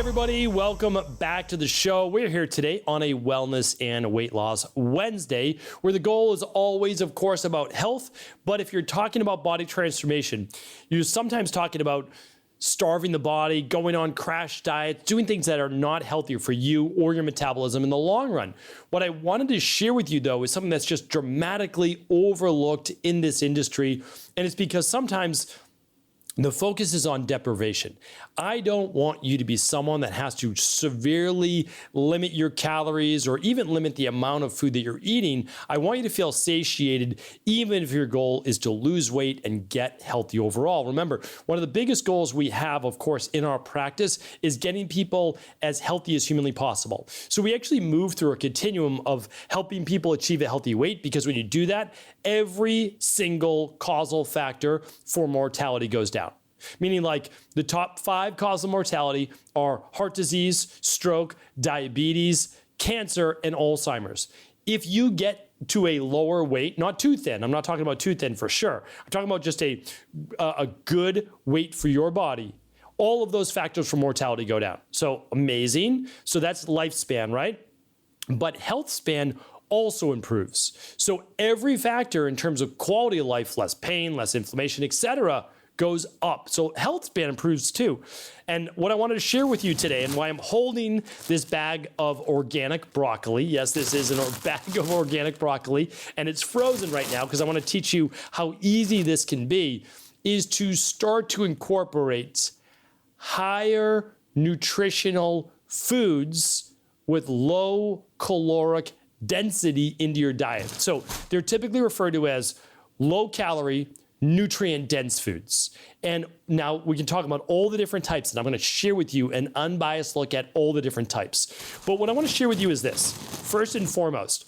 everybody, welcome back to the show. We're here today on a wellness and weight loss Wednesday, where the goal is always, of course, about health. But if you're talking about body transformation, you're sometimes talking about starving the body, going on crash diets, doing things that are not healthy for you or your metabolism in the long run. What I wanted to share with you, though, is something that's just dramatically overlooked in this industry. And it's because sometimes the focus is on deprivation. I don't want you to be someone that has to severely limit your calories or even limit the amount of food that you're eating. I want you to feel satiated, even if your goal is to lose weight and get healthy overall. Remember, one of the biggest goals we have, of course, in our practice is getting people as healthy as humanly possible. So we actually move through a continuum of helping people achieve a healthy weight, because when you do that, every single causal factor for mortality goes down. Meaning, like, the top 5 causes of mortality are heart disease, stroke, diabetes, cancer, and Alzheimer's. If you get to a lower weight, not too thin, I'm not talking about too thin for sure, I'm talking about just a good weight for your body, all of those factors for mortality go down. So amazing. So that's lifespan, right? But health span also improves. So every factor in terms of quality of life, less pain, less inflammation, etc., goes up. So health span improves too. And what I wanted to share with you today, and why I'm holding this bag of organic broccoli, yes, this is a bag of organic broccoli, and it's frozen right now because I want to teach you how easy this can be, is to start to incorporate higher nutritional foods with low caloric density into your diet. So they're typically referred to as low calorie, nutrient dense foods. And now we can talk about all the different types, and I'm going to share with you an unbiased look at all the different types. But what I want to share with you is this. First and foremost,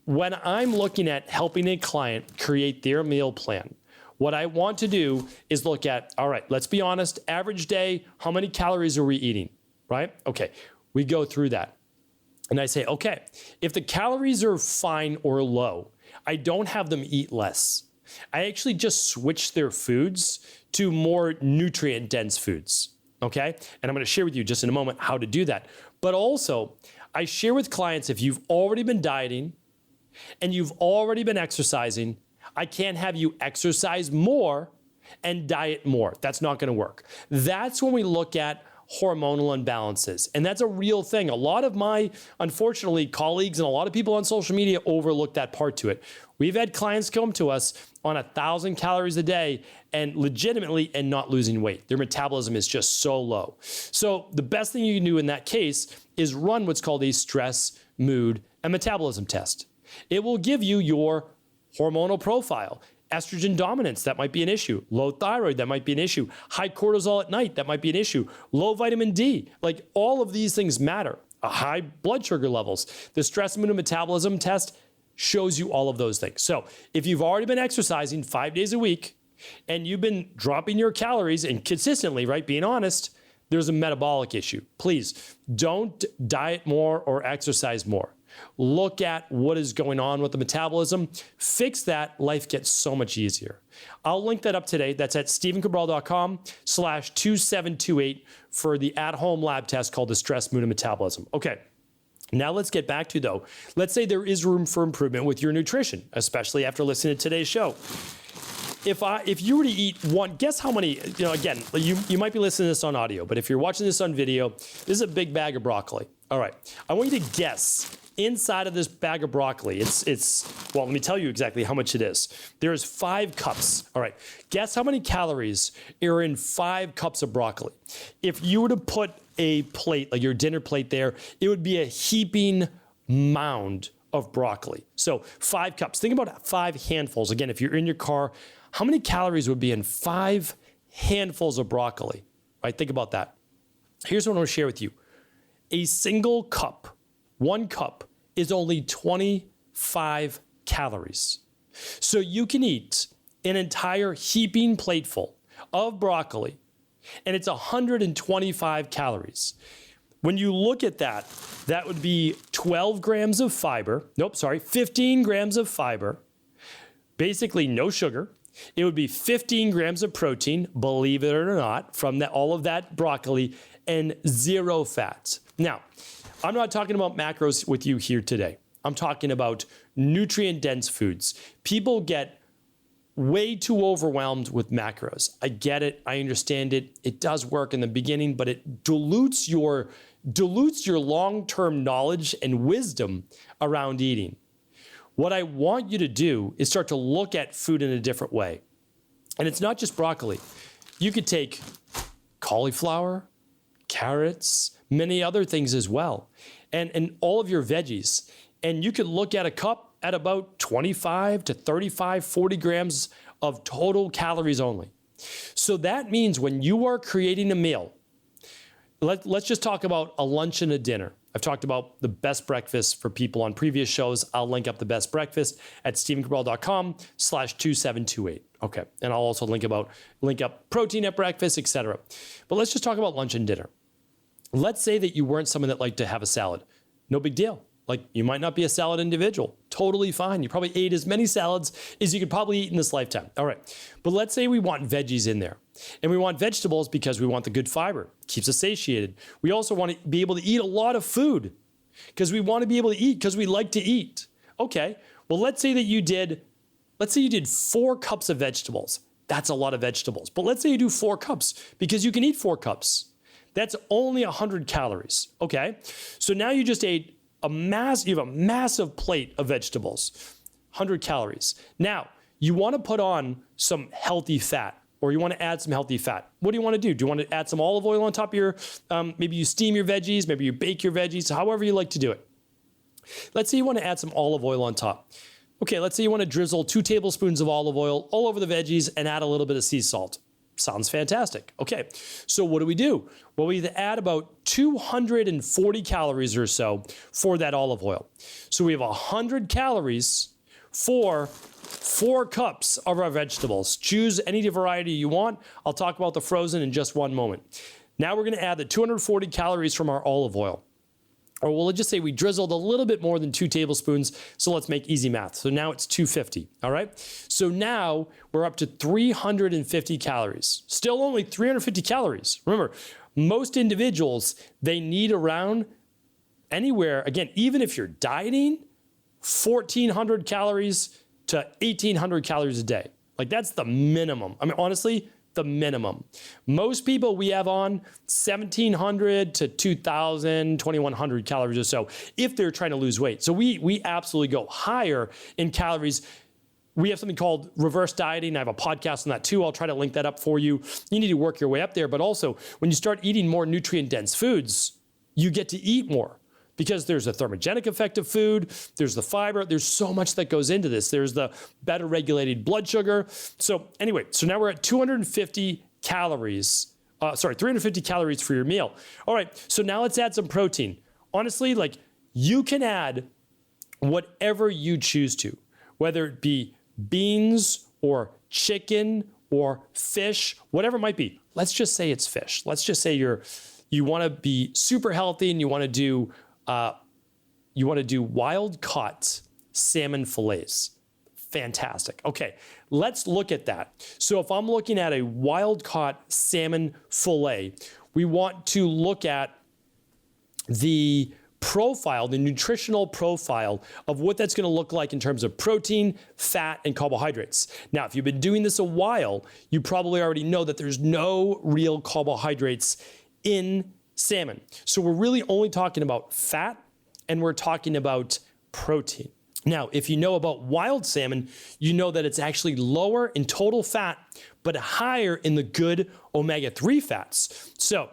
when I'm looking at helping a client create their meal plan, what I want to do is look at, all right, let's be honest, average day, how many calories are we eating, right? Okay, we go through that. And I say, okay, if the calories are fine or low, I don't have them eat less. I actually just switch their foods to more nutrient dense foods, okay? And I'm going to share with you just in a moment how to do that. But also, I share with clients, if you've already been dieting and you've already been exercising, I can't have you exercise more and diet more. That's not going to work. That's when we look at hormonal imbalances. And that's a real thing. A lot of my, unfortunately, colleagues and a lot of people on social media overlook that part to it. We've had clients come to us on 1,000 calories a day and legitimately and not losing weight. Their metabolism is just so low. So the best thing you can do in that case is run what's called a stress, mood, and metabolism test. It will give you your hormonal profile. Estrogen dominance, that might be an issue. Low thyroid, that might be an issue. High cortisol at night, that might be an issue. Low vitamin D, like all of these things matter. High blood sugar levels. The stress, mood, and metabolism test shows you all of those things. So if you've already been exercising 5 days a week and you've been dropping your calories and consistently, right, being honest, there's a metabolic issue. Please don't diet more or exercise more. Look at what is going on with the metabolism. Fix that. Life gets so much easier. I'll link that up today. That's at stevencabral.com/2728 for the at-home lab test called the stress, mood, and metabolism. Okay. Now let's get back to, though, let's say there is room for improvement with your nutrition, especially after listening to today's show. If you were to eat one, guess how many, again, you might be listening to this on audio, but if you're watching this on video, this is a big bag of broccoli. All right. I want you to guess inside of this bag of broccoli. Well, let me tell you exactly how much it is. There's 5 cups. All right. Guess how many calories are in 5 cups of broccoli? If you were to put a plate, like your dinner plate there, it would be a heaping mound of broccoli. So 5 cups. Think about 5 handfuls. Again, if you're in your car, how many calories would be in 5 handfuls of broccoli? Right? Think about that. Here's what I want to share with you. A single cup, 1 cup, is only 25 calories. So you can eat an entire heaping plateful of broccoli, and it's 125 calories. When you look at that, that would be 12 grams of fiber. 15 grams of fiber. Basically no sugar. It would be 15 grams of protein, believe it or not, from all of that broccoli, and 0 fat. Now, I'm not talking about macros with you here today. I'm talking about nutrient-dense foods. People get way too overwhelmed with macros. I get it. I understand it. It does work in the beginning, but it dilutes your long-term knowledge and wisdom around eating. What I want you to do is start to look at food in a different way. And it's not just broccoli. You could take cauliflower, carrots, many other things as well, and all of your veggies. And you could look at a cup at about 25 to 35, 40 grams of total calories only. So that means when you are creating a meal, let's just talk about a lunch and a dinner. I've talked about the best breakfast for people on previous shows. I'll link up the best breakfast at stephencabral.com/2728. Okay. And I'll also link up protein at breakfast, etc. But let's just talk about lunch and dinner. Let's say that you weren't someone that liked to have a salad. No big deal. Like, you might not be a salad individual. Totally fine. You probably ate as many salads as you could probably eat in this lifetime. All right. But let's say we want veggies in there. And we want vegetables because we want the good fiber. Keeps us satiated. We also want to be able to eat a lot of food because we want to be able to eat because we like to eat. Okay. Well, let's say you did 4 cups of vegetables. That's a lot of vegetables. But let's say you do 4 cups because you can eat 4 cups. That's only 100 calories. Okay. So now you just ate you have a massive plate of vegetables, 100 calories. Now, you want to put on some healthy fat, or you want to add some healthy fat. What do you want to do? Do you want to add some olive oil on top of your, maybe you steam your veggies, maybe you bake your veggies, however you like to do it. Let's say you want to add some olive oil on top. Okay, let's say you want to drizzle 2 tablespoons of olive oil all over the veggies and add a little bit of sea salt. Sounds fantastic. Okay, so what do? Well, we add about 240 calories or so for that olive oil. So we have 100 calories for 4 cups of our vegetables. Choose any variety you want. I'll talk about the frozen in just one moment. Now we're going to add the 240 calories from our olive oil. Or we'll just say we drizzled a little bit more than 2 tablespoons. So let's make easy math. So now it's 250. All right. So now we're up to 350 calories. Still only 350 calories. Remember, most individuals, they need around anywhere, again, even if you're dieting, 1,400 calories to 1,800 calories a day. Like, that's the minimum. I mean, honestly, the minimum. Most people we have on 1,700 to 2,000, 2,100 calories or so if they're trying to lose weight. So we absolutely go higher in calories. We have something called reverse dieting. I have a podcast on that too. I'll try to link that up for you. You need to work your way up there. But also, when you start eating more nutrient-dense foods, you get to eat more. Because there's a thermogenic effect of food, there's the fiber, there's so much that goes into this. There's the better regulated blood sugar. So anyway, so now we're at 250 calories, 350 calories for your meal. All right, so now let's add some protein. Honestly, like, you can add whatever you choose to, whether it be beans or chicken or fish, whatever it might be. Let's just say it's fish. Let's just say you want to be super healthy and you want to do wild caught salmon fillets. Fantastic. Okay, let's look at that. So if I'm looking at a wild caught salmon fillet, we want to look at the profile, the nutritional profile of what that's going to look like in terms of protein, fat, and carbohydrates. Now, if you've been doing this a while, you probably already know that there's no real carbohydrates in salmon. So we're really only talking about fat and we're talking about protein. Now, if you know about wild salmon, you know that it's actually lower in total fat, but higher in the good omega-3 fats. So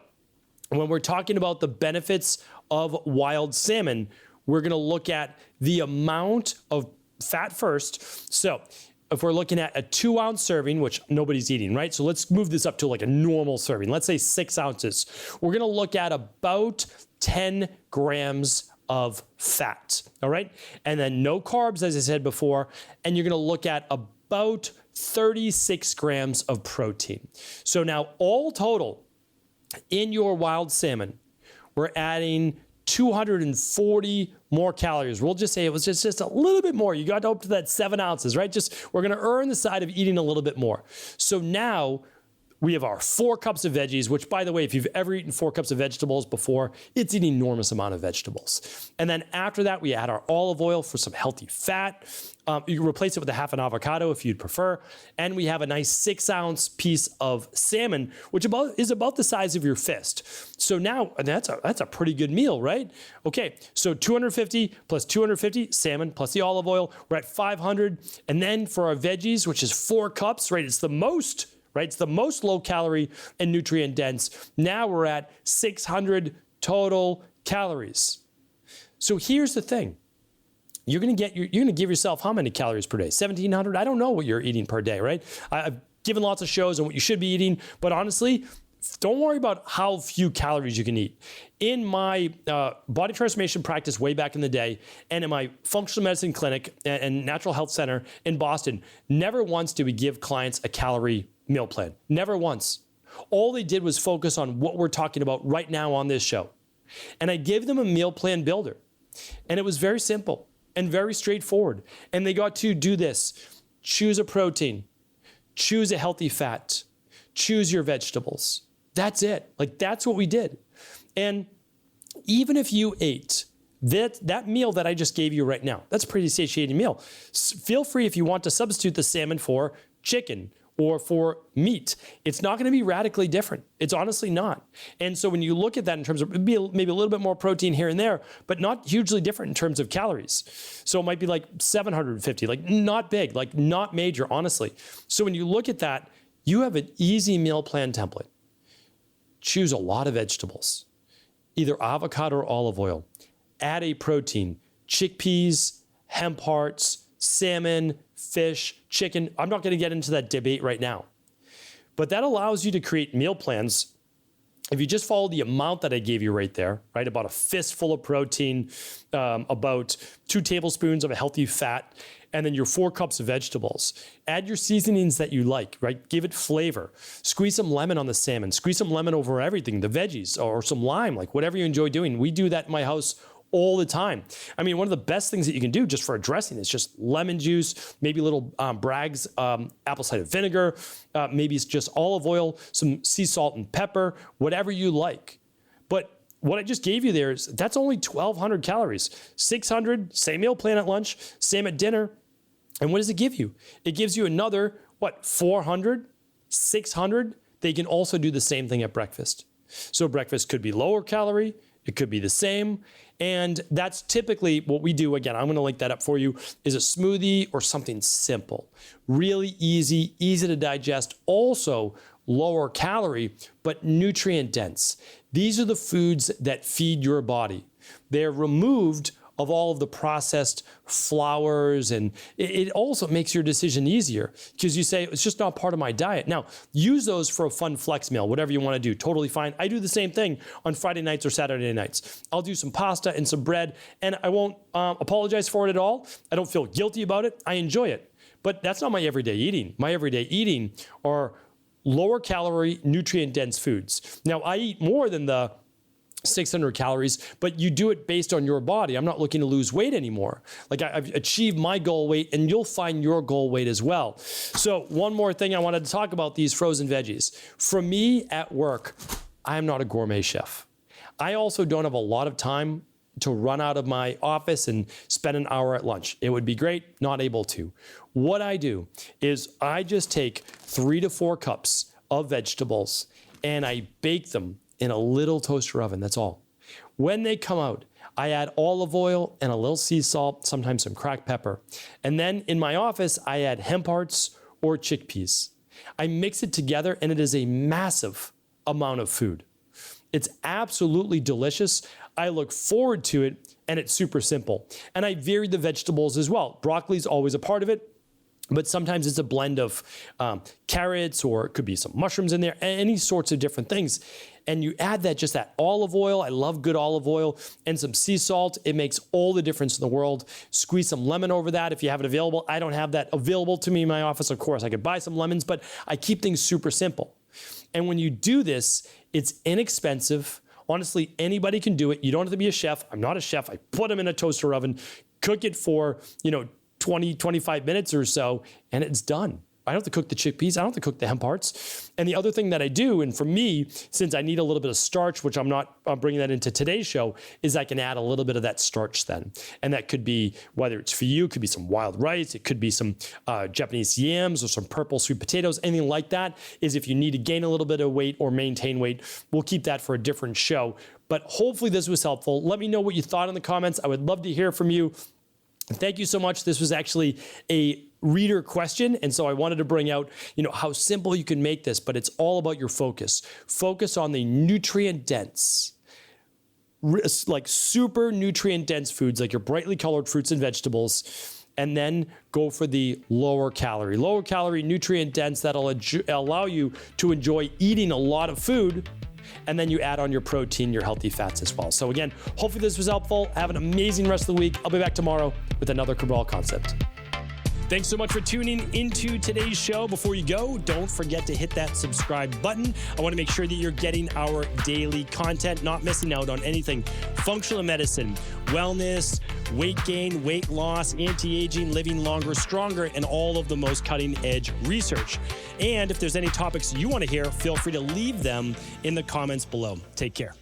when we're talking about the benefits of wild salmon, we're going to look at the amount of fat first. So if we're looking at a 2-ounce serving, which nobody's eating, right? So let's move this up to like a normal serving. Let's say 6 ounces. We're going to look at about 10 grams of fat, all right? And then no carbs, as I said before, and you're going to look at about 36 grams of protein. So now all total in your wild salmon, we're adding 240 more calories. We'll just say it was just a little bit more. You got up to that 7 ounces, right? We're going to earn the side of eating a little bit more. So now We have our 4 cups of veggies, which, by the way, if you've ever eaten 4 cups of vegetables before, it's an enormous amount of vegetables. And then after that, we add our olive oil for some healthy fat. You can replace it with a half an avocado if you'd prefer. And we have a nice 6-ounce piece of salmon, which is about the size of your fist. So now that's a pretty good meal, right? Okay, so 250 plus 250 salmon plus the olive oil, we're at 500. And then for our veggies, which is 4 cups, right? It's the most, right? It's the most low calorie and nutrient dense. Now we're at 600 total calories. So here's the thing. You're going to give yourself how many calories per day? 1,700? I don't know what you're eating per day, right? I've given lots of shows on what you should be eating, but honestly, don't worry about how few calories you can eat. In my body transformation practice way back in the day, and in my functional medicine clinic and natural health center in Boston, never once did we give clients a calorie meal plan. Never once. All they did was focus on what we're talking about right now on this show. And I gave them a meal plan builder. And it was very simple and very straightforward. And they got to do this. Choose a protein. Choose a healthy fat. Choose your vegetables. That's it. Like, that's what we did. And even if you ate that meal that I just gave you right now, that's a pretty satiating meal. Feel free, if you want, to substitute the salmon for chicken or for meat. It's not going to be radically different. It's honestly not. And so when you look at that in terms of maybe a little bit more protein here and there, but not hugely different in terms of calories. So it might be like 750, like not big, like not major, honestly. So when you look at that, you have an easy meal plan template. Choose a lot of vegetables, either avocado or olive oil. Add a protein, chickpeas, hemp hearts, salmon, fish, chicken. I'm not going to get into that debate right now. But that allows you to create meal plans. If you just follow the amount that I gave you right there, right, about a fistful of protein, about 2 tablespoons of a healthy fat, and then your 4 cups of vegetables. Add your seasonings that you like, right? Give it flavor. Squeeze some lemon on the salmon. Squeeze some lemon over everything, the veggies, or some lime, like whatever you enjoy doing. We do that in my house all the time. I mean, one of the best things that you can do just for a dressing is just lemon juice, maybe a little Bragg's apple cider vinegar, maybe it's just olive oil, some sea salt and pepper, whatever you like. But what I just gave you there is, that's only 1,200 calories. 600, same meal plan at lunch, same at dinner. And what does it give you? It gives you another, 400, 600? They can also do the same thing at breakfast. So breakfast could be lower calorie, it could be the same. And that's typically what we do. Again, I'm going to link that up for you, is a smoothie or something simple. Really easy to digest. Also lower calorie, but nutrient dense. These are the foods that feed your body. They're removed of all of the processed flours, and it also makes your decision easier because you say, it's just not part of my diet. Now, use those for a fun flex meal, whatever you want to do, totally fine. I do the same thing on Friday nights or Saturday nights. I'll do some pasta and some bread, and I won't apologize for it at all. I don't feel guilty about it. I enjoy it. But that's not my everyday eating. My everyday eating are lower calorie, nutrient dense foods. Now, I eat more than the 600 calories, but you do it based on your body. I'm not looking to lose weight anymore. Like, I've achieved my goal weight, and you'll find your goal weight as well. So one more thing I wanted to talk about, these frozen veggies. For me at work, I am not a gourmet chef. I also don't have a lot of time to run out of my office and spend an hour at lunch. It would be great, not able to. What I do is I just take 3 to 4 cups of vegetables and I bake them in a little toaster oven, that's all. When they come out, I add olive oil and a little sea salt, sometimes some cracked pepper. And then in my office, I add hemp hearts or chickpeas. I mix it together and it is a massive amount of food. It's absolutely delicious. I look forward to it, and it's super simple. And I vary the vegetables as well. Broccoli is always a part of it, but sometimes it's a blend of carrots, or it could be some mushrooms in there, any sorts of different things. And you add just that olive oil. I love good olive oil, and some sea salt. It makes all the difference in the world. Squeeze some lemon over that if you have it available. I don't have that available to me in my office. Of course, I could buy some lemons, but I keep things super simple. And when you do this, it's inexpensive. Honestly, anybody can do it. You don't have to be a chef. I'm not a chef. I put them in a toaster oven, cook it for, 20, 25 minutes or so, and it's done. I don't have to cook the chickpeas. I don't have to cook the hemp hearts. And the other thing that I do, and for me, since I need a little bit of starch, which I'm bringing that into today's show, is I can add a little bit of that starch then. And that could be, whether it's for you, it could be some wild rice, it could be some Japanese yams or some purple sweet potatoes, anything like that. Is if you need to gain a little bit of weight or maintain weight, we'll keep that for a different show. But hopefully this was helpful. Let me know what you thought in the comments. I would love to hear from you. Thank you so much. This was actually a reader question, and so I wanted to bring out, how simple you can make this, but it's all about your focus. Focus on the nutrient dense, like super nutrient dense foods, like your brightly colored fruits and vegetables, and then go for the lower calorie, nutrient dense that'll allow you to enjoy eating a lot of food. And then you add on your protein, your healthy fats as well. So again, hopefully this was helpful. Have an amazing rest of the week. I'll be back tomorrow with another Cabral concept. Thanks so much for tuning into today's show. Before you go, don't forget to hit that subscribe button. I want to make sure that you're getting our daily content, not missing out on anything functional medicine, wellness, weight gain, weight loss, anti-aging, living longer, stronger, and all of the most cutting-edge research. And if there's any topics you want to hear, feel free to leave them in the comments below. Take care.